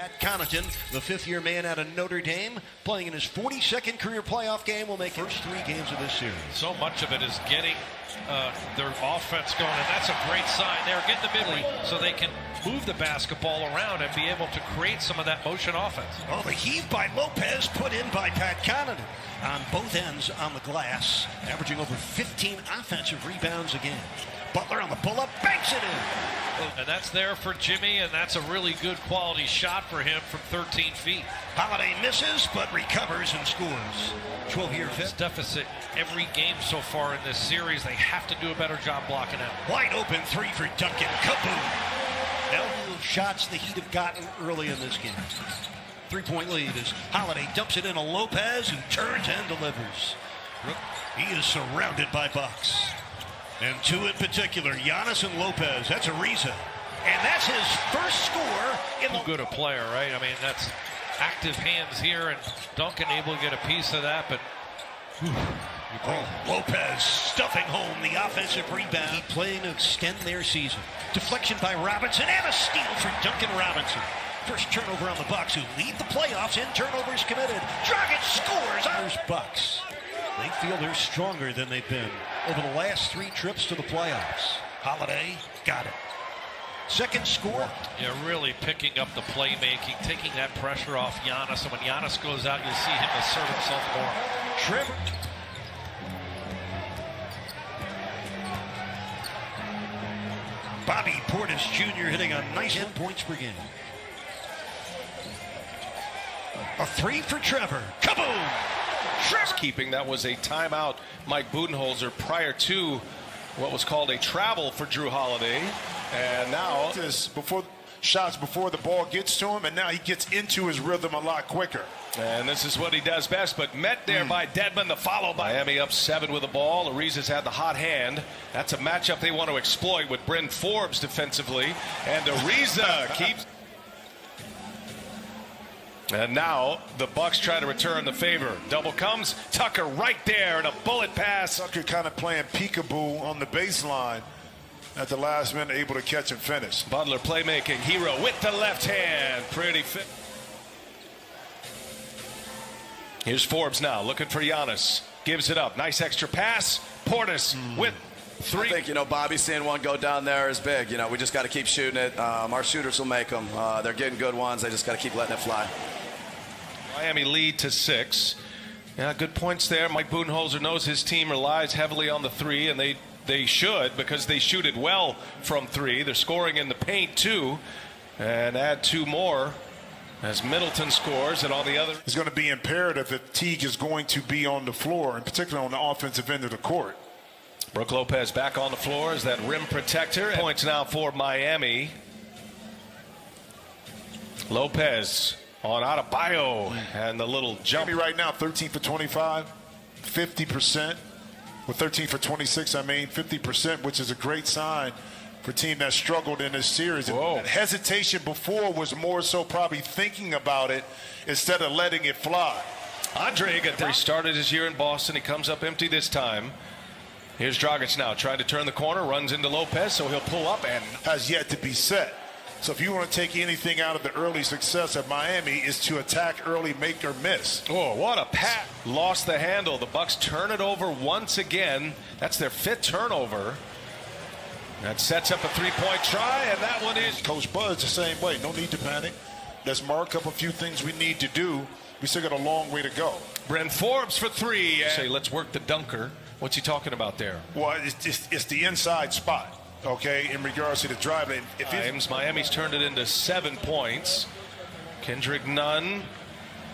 Pat Connaughton, the fifth-year man out of Notre Dame, playing in his 42nd career playoff game, will make first 3 games of this series. So much of it is getting their offense going, and that's a great sign. They're getting the midway so they can move the basketball around and be able to create some of that motion offense. Oh, the heave by Lopez put in by Pat Connaughton on both ends on the glass, averaging over 15 offensive rebounds a game. Butler on the pull-up, banks it in. And that's there for Jimmy, and that's a really good quality shot for him from 13 feet. Holiday misses, but recovers and scores. 12-year vet. Deficit every game so far in this series. They have to do a better job blocking out. Wide open 3 for Duncan. Kaboom. Now shots the Heat have gotten early in this game. 3-point lead as Holiday dumps it into Lopez, who turns and delivers. He is surrounded by Bucks. And 2 in particular, Giannis and Lopez. That's Ariza. And that's his first score in the... Too good a player, right? I mean, that's active hands here, and Duncan able to get a piece of that, but... Lopez stuffing home the offensive rebound. Playing to extend their season. Deflection by Robinson and a steal for Duncan Robinson. First turnover on the Bucks, who lead the playoffs in turnovers committed. Dragic scores. There's Bucks. They feel they're stronger than they've been over the last 3 trips to the playoffs. Holiday got it. Second score. Yeah, really picking up the playmaking, taking that pressure off Giannis. And when Giannis goes out, you'll see him assert himself more. Trevor. Bobby Portis Jr. hitting a nice 10 points per game. A 3 for Trevor. Kaboom! Keeping that was a timeout, Mike Budenholzer, prior to what was called a travel for Drew Holiday. And now this before shots before the ball gets to him, and now he gets into his rhythm a lot quicker. And this is what he does best, but met there by Dedmon, the follow by Miami up 7 with the ball. Ariza's had the hot hand. That's a matchup they want to exploit with Bryn Forbes defensively. And Ariza keeps... And now the Bucks try to return the favor. Double comes, Tucker right there, and a bullet pass. Tucker kind of playing peekaboo on the baseline at the last minute, able to catch and finish. Butler playmaking, hero with the left hand. Pretty fit. Here's Forbes now, looking for Giannis. Gives it up, nice extra pass. Portis with 3. I think, Bobby seeing one go down there is big. We just got to keep shooting it. Our shooters will make them. They're getting good ones. They just got to keep letting it fly. Miami lead to 6. Yeah, good points there. Mike Budenholzer knows his team relies heavily on the 3, and they should, because they shoot it well from 3. They're scoring in the paint too, and add 2 more as Middleton scores, and all the other. It's going to be imperative if Teague is going to be on the floor, and particularly on the offensive end of the court. Brook Lopez back on the floor as that rim protector. Points now for Miami. Lopez on Adebayo, and the little jump. Miami right now 13 for 25, 50%. With 13 for 26, 50%, which is a great sign for a team that struggled in this series. And hesitation before was more so probably thinking about it instead of letting it fly. Andre Iguodala started his year in Boston. He comes up empty this time. Here's Dragic now trying to turn the corner, runs into Lopez, so he'll pull up and has yet to be set. So if you want to take anything out of the early success of Miami, is to attack early, make or miss. Oh, what a pass. Lost the handle. The Bucks turn it over once again. That's their 5th turnover. That sets up a 3-point try, and that one is. Coach Bud's the same way. No need to panic. Let's mark up a few things we need to do. We still got a long way to go. Bryn Forbes for 3. Say, let's work the dunker. What's he talking about there? Well, it's the inside spot. Okay, in regards to the driving. Miami's turned it into 7 points. Kendrick Nunn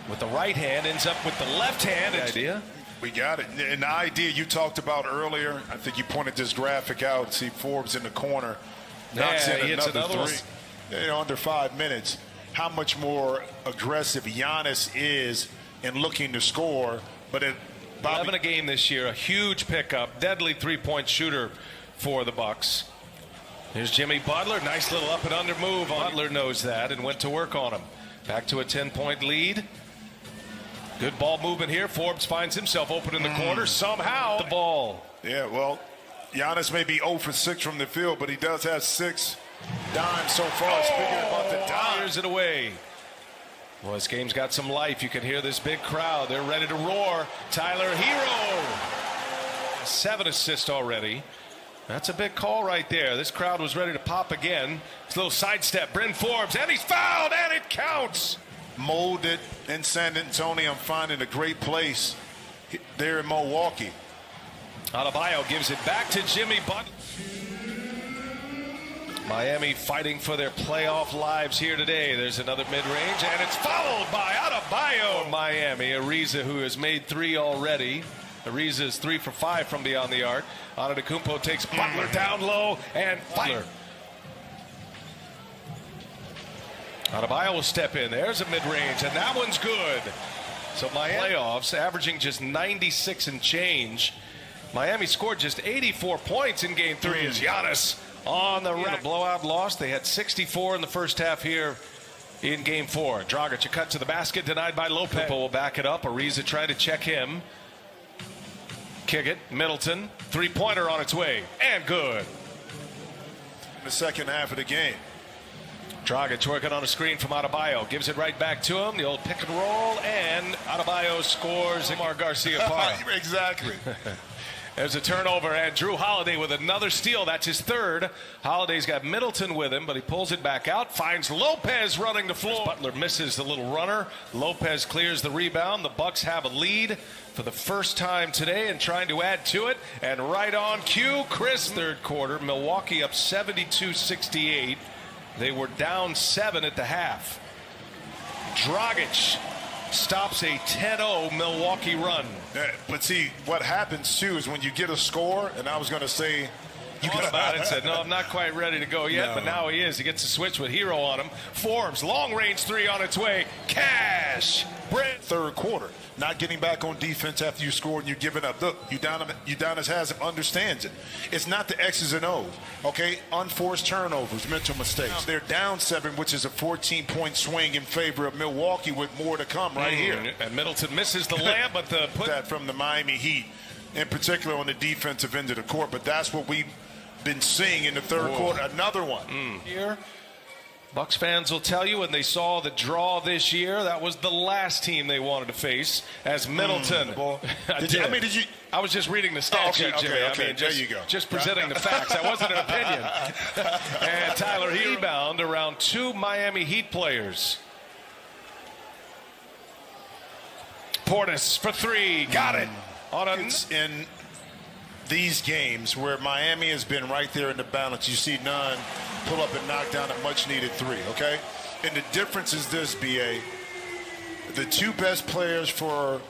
with the right hand ends up with the left hand. Idea. We got it. And the idea you talked about earlier, I think you pointed this graphic out. See Forbes in the corner. Knocks in another 3. Under 5 minutes. How much more aggressive Giannis is in looking to score. But 11 a game this year. A huge pickup. Deadly 3-point shooter for the Bucks. Here's Jimmy Butler. Nice little up and under move. Butler knows that and went to work on him. Back to a 10-point lead. Good ball movement here. Forbes finds himself open in the corner. Somehow the ball. Yeah, well, Giannis may be 0 for 6 from the field, but he does have 6 dimes so far. Speaking about the dimes. Fires it away. Well, this game's got some life. You can hear this big crowd. They're ready to roar. Tyler Hero. 7 assists already. That's a big call right there. This crowd was ready to pop again. It's a little sidestep. Bryn Forbes, and he's fouled, and it counts. Molded in San Antonio. I'm finding a great place there in Milwaukee. Adebayo gives it back to Jimmy Butler. Miami fighting for their playoff lives here today. There's another mid-range, and it's followed by Adebayo. Miami, Ariza, who has made 3 already. Ariza is 3 for 5 from beyond the arc. Antetokounmpo takes Butler down low, and Butler. Adebayo will step in. There's a mid-range, and that one's good. So Miami playoffs, averaging just 96 and change. Miami scored just 84 points in Game 3 as Giannis on the rack. A blowout loss. They had 64 in the first half here in Game 4. Dragic, a cut to the basket, denied by Lopez. Will back it up. Ariza tried to check him. Kick it. Middleton. Three-pointer on its way. And good. In the second half of the game. Dragic working on a screen from Adebayo. Gives it right back to him. The old pick and roll. And Adebayo scores. Omar Garcia-Parra. Exactly. There's a turnover, and Drew Holiday with another steal. That's his 3rd. Holiday's got Middleton with him, but he pulls it back out. Finds Lopez running the floor. Butler misses the little runner. Lopez clears the rebound. The Bucks have a lead for the first time today and trying to add to it. And right on cue, Chris. Third quarter, Milwaukee up 72-68. They were down 7 at the half. Dragic stops a 10-0 Milwaukee run. Yeah, but see, what happens too is when you get a score, and I was going to say, you thought about it and said, no, I'm not quite ready to go yet, but now he is. He gets a switch with Hero on him. Forbes, long-range 3 on its way. Cash. Third quarter, not getting back on defense after you scored and you're giving up. Look, Udonis has him, understands it. It's not the X's and O's, okay? Unforced turnovers, mental mistakes. They're down 7, which is a 14-point swing in favor of Milwaukee with more to come right here. And Middleton misses the layup, but the put that from the Miami Heat, in particular on the defensive end of the court. But that's what we've been seeing in the third quarter. Another one. Here. Bucks fans will tell you when they saw the draw this year, that was the last team they wanted to face as Middleton. I was just reading the stat sheet, Jimmy. Okay. There you go. Just presenting the facts. That wasn't an opinion. And Tyler rebound around 2 Miami Heat players. Portis for 3. Got it. It's in these games where Miami has been right there in the balance. You see Nunn pull up and knock down a much-needed 3, okay? And the difference is this, B.A. The 2 best players for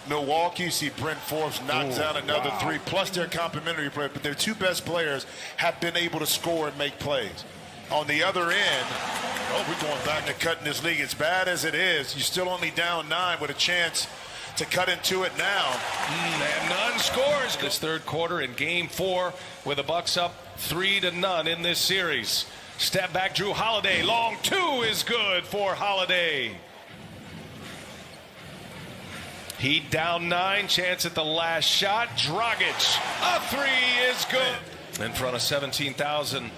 Milwaukee, you see Bryn Forbes knock down another 3, plus their complementary player, but their 2 best players have been able to score and make plays. On the other end, we're going back to cutting this league. As bad as it is, you're still only down 9 with a chance to cut into it now. And Nunn scores this third quarter in Game 4 with the Bucks up 3-0 in this series. Step back, Drew Holiday. Long 2 is good for Holiday. Heat down 9. Chance at the last shot. Dragic. A 3 is good. In front of 17,000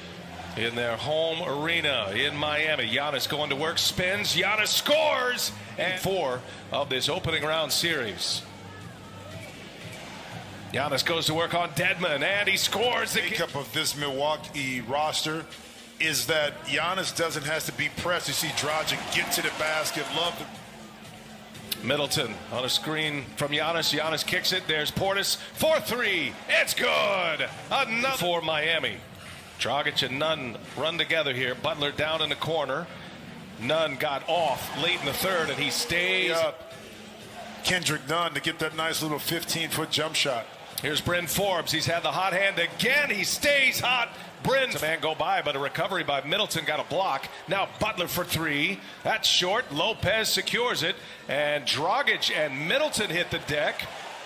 in their home arena in Miami. Giannis going to work. Spins. Giannis scores. And 4 of this opening round series. Giannis goes to work on Dedmon, and he scores. The makeup of this Milwaukee roster is that Giannis doesn't have to be pressed. You see Dragic get to the basket. Love it. Middleton on a screen from Giannis. Giannis kicks it. There's Portis for 3. It's good. Another for Miami. Dragic and Nunn run together here. Butler down in the corner. Nunn got off late in the third, and he stays up. Kendrick Nunn to get that nice little 15-foot jump shot. Here's Bryn Forbes. He's had the hot hand again. He stays hot. Bryn. A man go by, but a recovery by Middleton got a block. Now Butler for 3. That's short. Lopez secures it. And Dragic and Middleton hit the deck.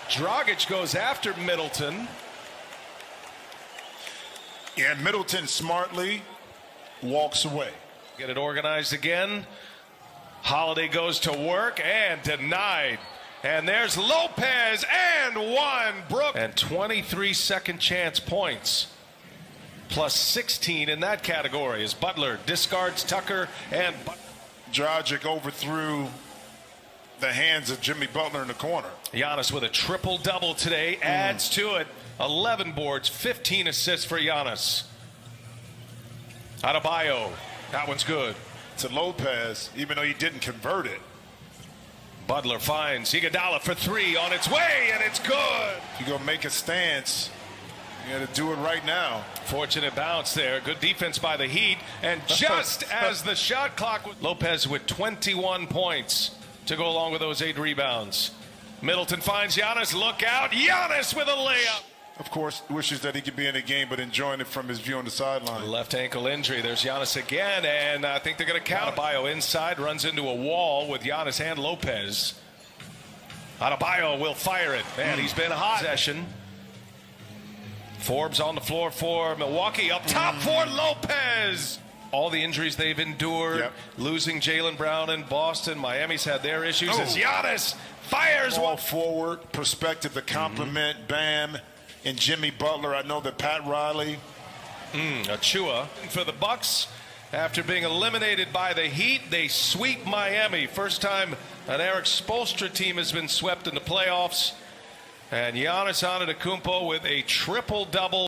Dragic goes after Middleton. And Middleton smartly walks away. Get it organized again. Holiday goes to work and denied. And there's Lopez and 1. Brook. And 23 second chance points. Plus 16 in that category as Butler discards Tucker and Dragic overthrew the hands of Jimmy Butler in the corner. Giannis with a triple-double today adds to it. 11 boards, 15 assists for Giannis. Adebayo, that one's good. To Lopez, even though he didn't convert it. Butler finds Iguodala for three on its way, and it's good. If you're going to make a stance, you got to do it right now. Fortunate bounce there. Good defense by the Heat. And just as the shot clock, Lopez with 21 points to go along with those 8 rebounds. Middleton finds Giannis. Look out. Giannis with a layup. Of course, wishes that he could be in the game, but enjoying it from his view on the sideline. Left ankle injury. There's Giannis again, and I think they're going to count. Adebayo inside, runs into a wall with Giannis and Lopez. Adebayo will fire it. Man, he's been hot. Possession. Forbes on the floor for Milwaukee. Up top for Lopez. All the injuries they've endured. Losing Jaylen Brown in Boston. Miami's had their issues. As Giannis fires Ball one forward, perspective to compliment Bam and Jimmy Butler. I know that Pat Riley. Achua for the Bucks. After being eliminated by the Heat, they sweep Miami. First time an Eric Spoelstra team has been swept in the playoffs. And Giannis Antetokounmpo with a triple-double.